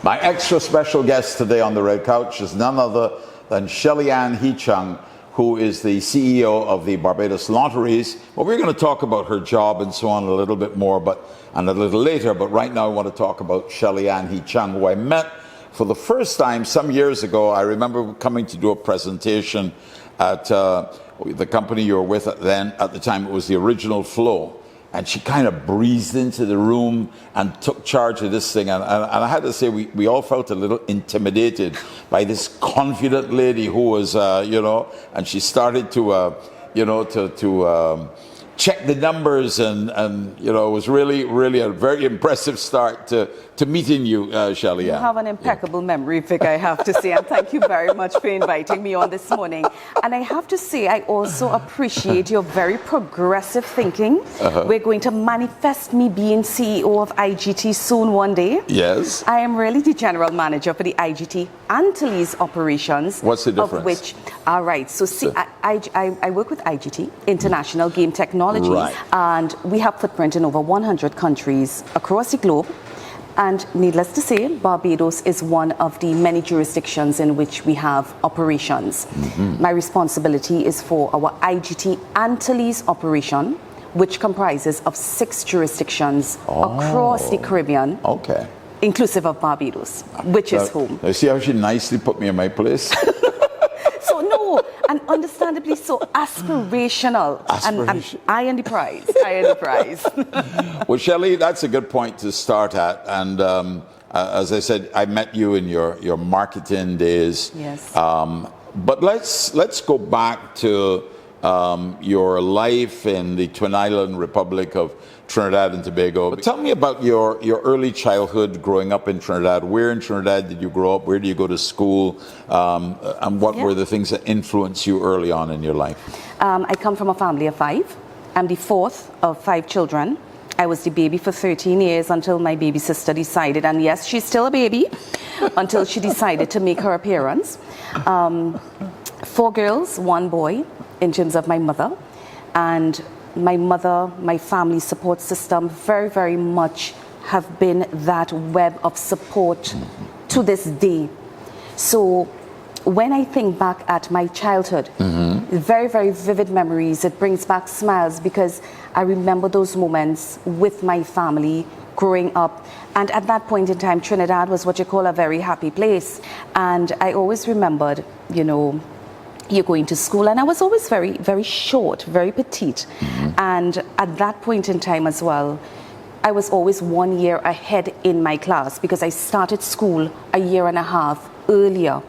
My extra special guest today on the Red Couch is none other than Shelly Hee Chung, who is the CEO of the Barbados Lotteries. Well, we're going to talk about her job and so on a little bit more, and a little later. But right now I want to talk about Shelly Hee Chung, who I met for the first time some years ago. I remember coming to do a presentation at the company you were with at the time. It was the Original Flow. And she kind of breezed into the room and took charge of this thing. And I had to say, we all felt a little intimidated by this confident lady who was, and she started to check the numbers, and it was really a very impressive start to meeting you, Shelly. You have an impeccable memory, Vic, I have to say, and thank you very much for inviting me on this morning. And I have to say, I also appreciate your very progressive thinking. We're going to manifest me being CEO of IGT soon one day. Yes. I am really the general manager for the IGT Antilles operations. What's the difference? Of which, all right, so see, I work with IGT, International Game Technologies, right, and we have footprint in over 100 countries across the globe. And needless to say, Barbados is one of the many jurisdictions in which we have operations. My responsibility is for our IGT Antilles operation, which comprises of 6 jurisdictions across the Caribbean, inclusive of Barbados, which is home. You see how she nicely put me in my place? So no, and understandably so aspirational. And I am the prize. I am the prize. Well, Shelly, that's a good point to start at. And as I said, I met you in your marketing days. Yes. But let's go back to your life in the Twin Island Republic of Trinidad and Tobago. Tell me about your early childhood growing up in Trinidad. Where in Trinidad did you grow up? Where did you go to school? And what were the things that influenced you early on in your life? I come from a family of 5. I'm the 4th of 5 children. I was the baby for 13 years until my baby sister decided, and yes, she's still a baby, until she decided to make her appearance. 4 girls, 1 boy, in terms of my mother. And my mother, my family support system, very, very much have been that web of support to this day. So when I think back at my childhood, very, very vivid memories. It brings back smiles because I remember those moments with my family growing up. And at that point in time, Trinidad was what you call a very happy place. And I always remembered, you're going to school, and I was always very, very short, very petite. And at that point in time as well, I was always 1 year ahead in my class because I started school a year and a half earlier.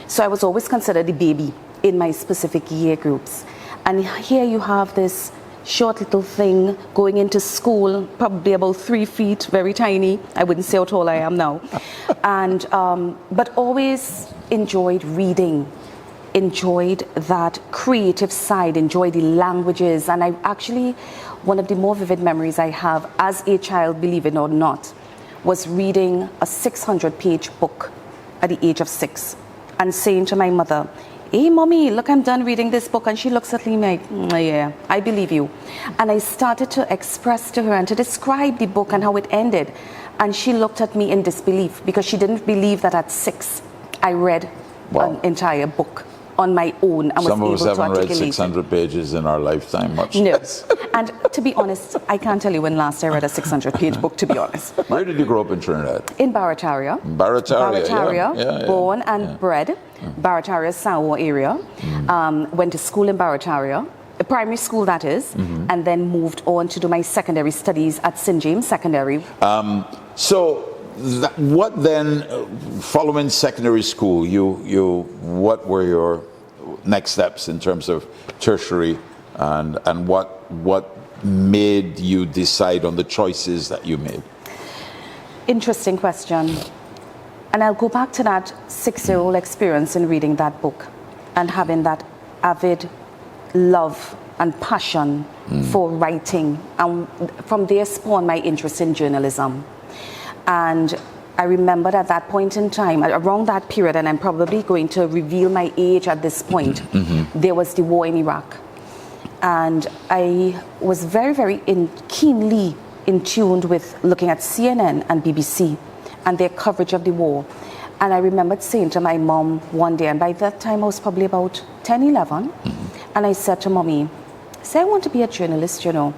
So I was always considered the baby in my specific year groups. And here you have this short little thing going into school, probably about 3 feet, very tiny. I wouldn't say how tall I am now. And but always enjoyed reading, enjoyed that creative side, enjoyed the languages. And I actually, one of the more vivid memories I have as a child, believe it or not, was reading a 600-page book at the age of 6 and saying to my mother, "Hey mommy, look, I'm done reading this book." And she looks at me like, "Yeah, I believe you." And I started to express to her and to describe the book and how it ended. And she looked at me in disbelief because she didn't believe that at 6 I read an entire book on my own and Some was of us able to haven't read articulate 600 pages in our lifetime, much No. less. And to be honest, I can't tell you when last I read a 600-page book, to be honest. Where did you grow up in Trinidad? In Barataria. Barataria, born and bred. Barataria, Sanwo area. Went to school in Barataria, primary school that is, and then moved on to do my secondary studies at St. James Secondary. What then, following secondary school, what were your next steps in terms of tertiary, and what made you decide on the choices that you made? Interesting question. And I'll go back to that 6-year-old experience in reading that book and having that avid love and passion for writing. And from there spawned my interest in journalism. And I remembered at that point in time, around that period, and I'm probably going to reveal my age at this point, there was the war in Iraq. And I was very, very keenly in tuned with looking at CNN and BBC and their coverage of the war. And I remembered saying to my mom one day, and by that time I was probably about 10, 11, and I said to Mommy, I want to be a journalist, you know.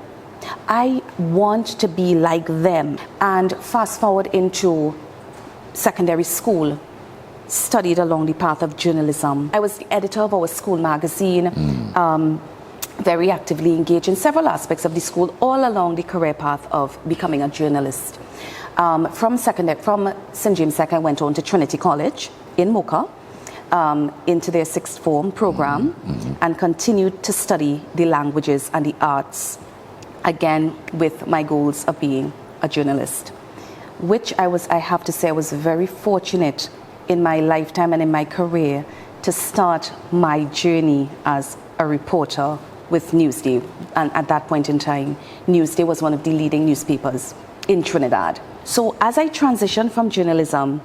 I want to be like them. And fast forward into secondary school, studied along the path of journalism. I was the editor of our school magazine, very actively engaged in several aspects of the school, all along the career path of becoming a journalist. From St. James Sec, I went on to Trinity College in Mocha, into their sixth form program, and continued to study the languages and the arts, again with my goals of being a journalist, which I have to say I was very fortunate in my lifetime and in my career to start my journey as a reporter with Newsday. And at that point in time, Newsday was one of the leading newspapers in Trinidad. So as I transitioned from journalism,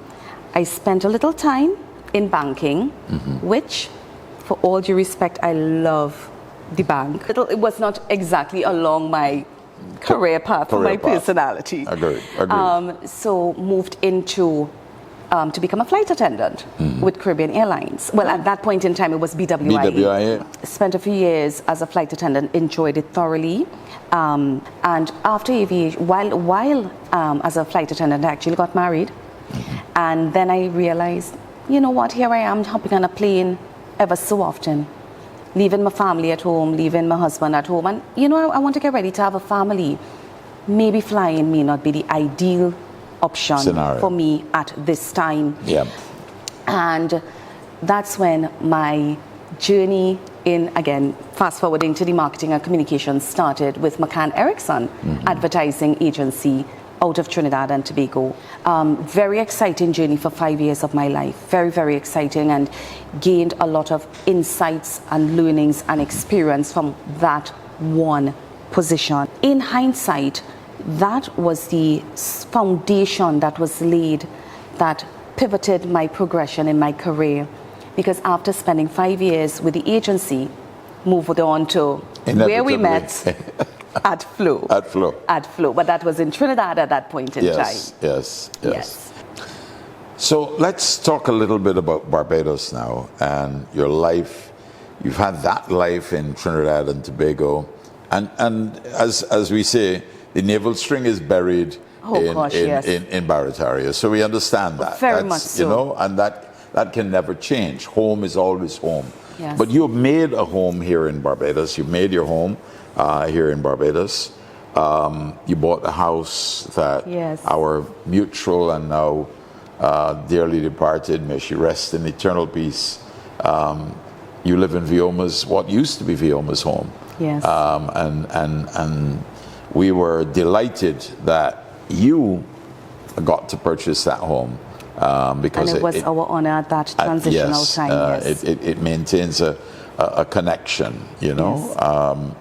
I spent a little time in banking, which, for all due respect, I love the bank. It was not exactly along my career path, my personality. Agreed. So moved into to become a flight attendant with Caribbean Airlines. Well, at that point in time, it was BWI. BWI. Spent a few years as a flight attendant, enjoyed it thoroughly. And after aviation, while as a flight attendant, I actually got married. And then I realized, you know what, here I am hopping on a plane ever so often, leaving my family at home, leaving my husband at home. And, you know, I want to get ready to have a family. Maybe flying may not be the ideal option scenario for me at this time. Yeah. And that's when my journey in, again, fast forwarding to the marketing and communications, started with McCann Erickson advertising agency out of Trinidad and Tobago. Very exciting journey for 5 years of my life. Very, very exciting, and gained a lot of insights and learnings and experience from that one position. In hindsight, that was the foundation that was laid that pivoted my progression in my career, because after spending 5 years with the agency, moved on to where we met at Flow. At Flow, but that was in Trinidad at that point in time. Yes. So let's talk a little bit about Barbados now and your life. You've had that life in Trinidad and Tobago, and as we say, the navel string is buried in Barataria. So we understand that. Very much so. You know, and that can never change. Home is always home. Yes. But you have made a home here in Barbados. You've made your home here in Barbados. You bought a house that our mutual and now dearly departed, may she rest in eternal peace. You live in Vioma's, what used to be Vioma's home. Yes. And we were delighted that you got to purchase that home because it was our honor at that transitional time. Yes. It maintains a connection, you know. Yes.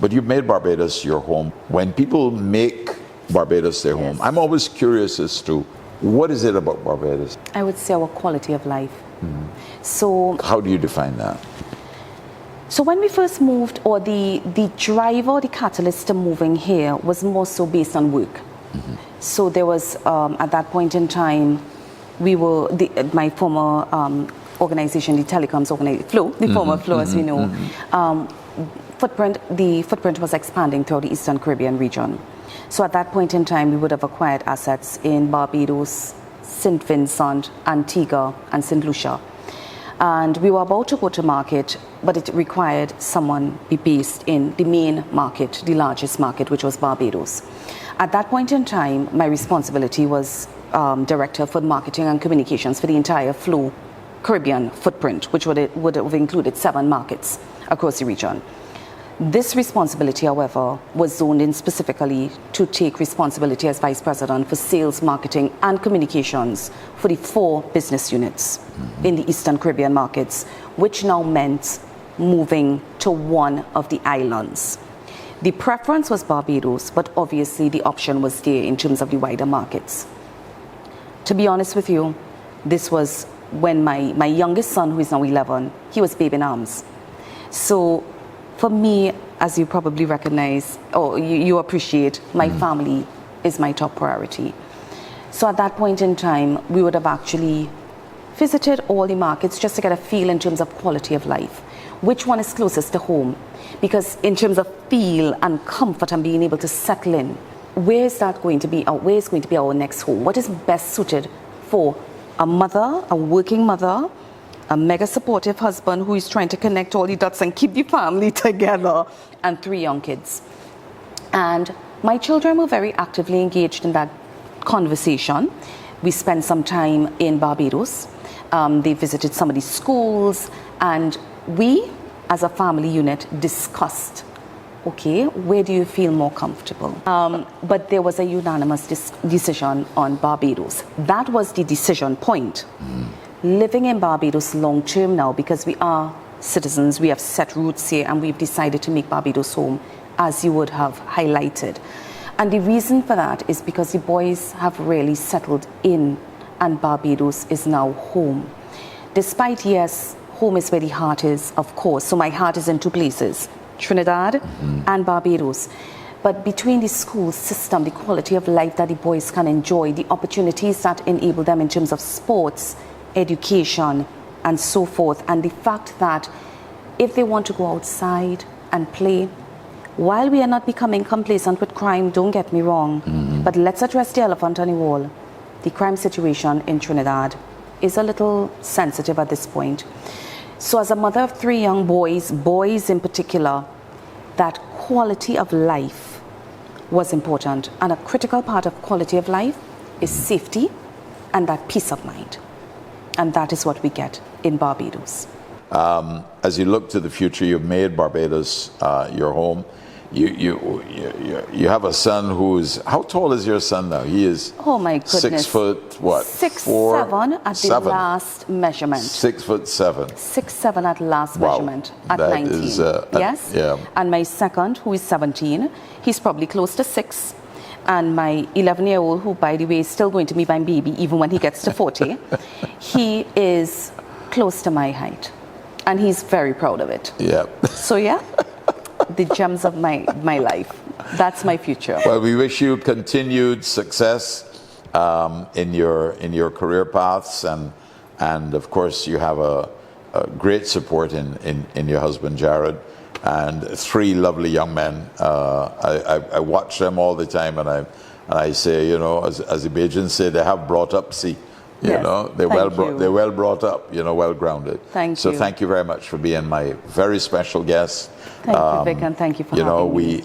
But you've made Barbados your home. When people make Barbados their home, I'm always curious as to what is it about Barbados? I would say our quality of life. So how do you define that? So when we first moved, or the driver, the catalyst to moving here was more so based on work. So there was, at that point in time, we were, my former organization, the telecoms organization, Flow, the former Flow as we know, the footprint was expanding throughout the Eastern Caribbean region. So at that point in time, we would have acquired assets in Barbados, St. Vincent, Antigua, and St. Lucia. And we were about to go to market, but it required someone be based in the main market, the largest market, which was Barbados. At that point in time, my responsibility was director for marketing and communications for the entire Flow Caribbean footprint, which would have included 7 markets across the region. This responsibility, however, was zoned in specifically to take responsibility as vice president for sales, marketing, and communications for the 4 business units in the Eastern Caribbean markets, which now meant moving to one of the islands. The preference was Barbados, but obviously the option was there in terms of the wider markets. To be honest with you, this was when my youngest son, who is now 11, he was baby in arms. So for me, as you probably recognize, or you appreciate, my family is my top priority. So at that point in time, we would have actually visited all the markets just to get a feel in terms of quality of life. Which one is closest to home? Because in terms of feel and comfort and being able to settle in, where is going to be our next home? What is best suited for a mother, a working mother, a mega supportive husband who is trying to connect all the dots and keep the family together, and 3 young kids. And my children were very actively engaged in that conversation. We spent some time in Barbados. They visited some of the schools, and we, as a family unit, discussed, okay, where do you feel more comfortable? But there was a unanimous decision on Barbados. That was the decision point. Living in Barbados long term now, because we are citizens, we have set roots here, and we've decided to make Barbados home, as you would have highlighted. And the reason for that is because the boys have really settled in, and Barbados is now home. Despite, yes, home is where the heart is, of course. So my heart is in 2 places, Trinidad and Barbados. But between the school system, the quality of life that the boys can enjoy, the opportunities that enable them in terms of sports, education, and so forth, and the fact that if they want to go outside and play, while we are not becoming complacent with crime, don't get me wrong, but let's address the elephant on the wall. The crime situation in Trinidad is a little sensitive at this point. So as a mother of 3 young boys in particular, that quality of life was important. And a critical part of quality of life is safety and that peace of mind. And that is what we get in Barbados. As you look to the future, you've made Barbados your home. You have a son who's, how tall is your son now? He is, oh my goodness, 6 foot what? 6'7" at the last measurement. 6'7". 6'7" at last Wow. measurement at That 19. is, yes. yeah. And my second, who is 17, he's probably close to 6. And my 11-year-old, who by the way is still going to be my baby even when he gets to 40, he is close to my height, and he's very proud of it. Yeah. So yeah. The gems of my life. That's my future. Well, we wish you continued success in your career paths, and of course you have a great support in your husband Jared, and 3 lovely young men. I watch them all the time, and I say, you know, as the Bajans say, they have brought up. See, you yes. know, they're well brought up. You know, well grounded. Thank you. So thank you very much for being my very special guest. Thank you, Vic, and thank you for having me.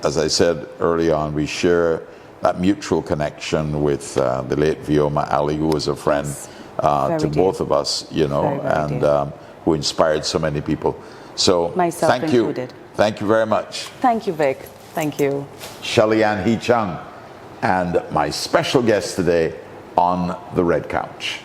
As I said early on, we share that mutual connection with the late Vioma Ali, who was a friend to both of us, you know, and who inspired so many people. So myself thank included. you. Thank you very much. Thank you, Vic. Thank you. Shelly Hee Chung, and my special guest today on the Red Couch.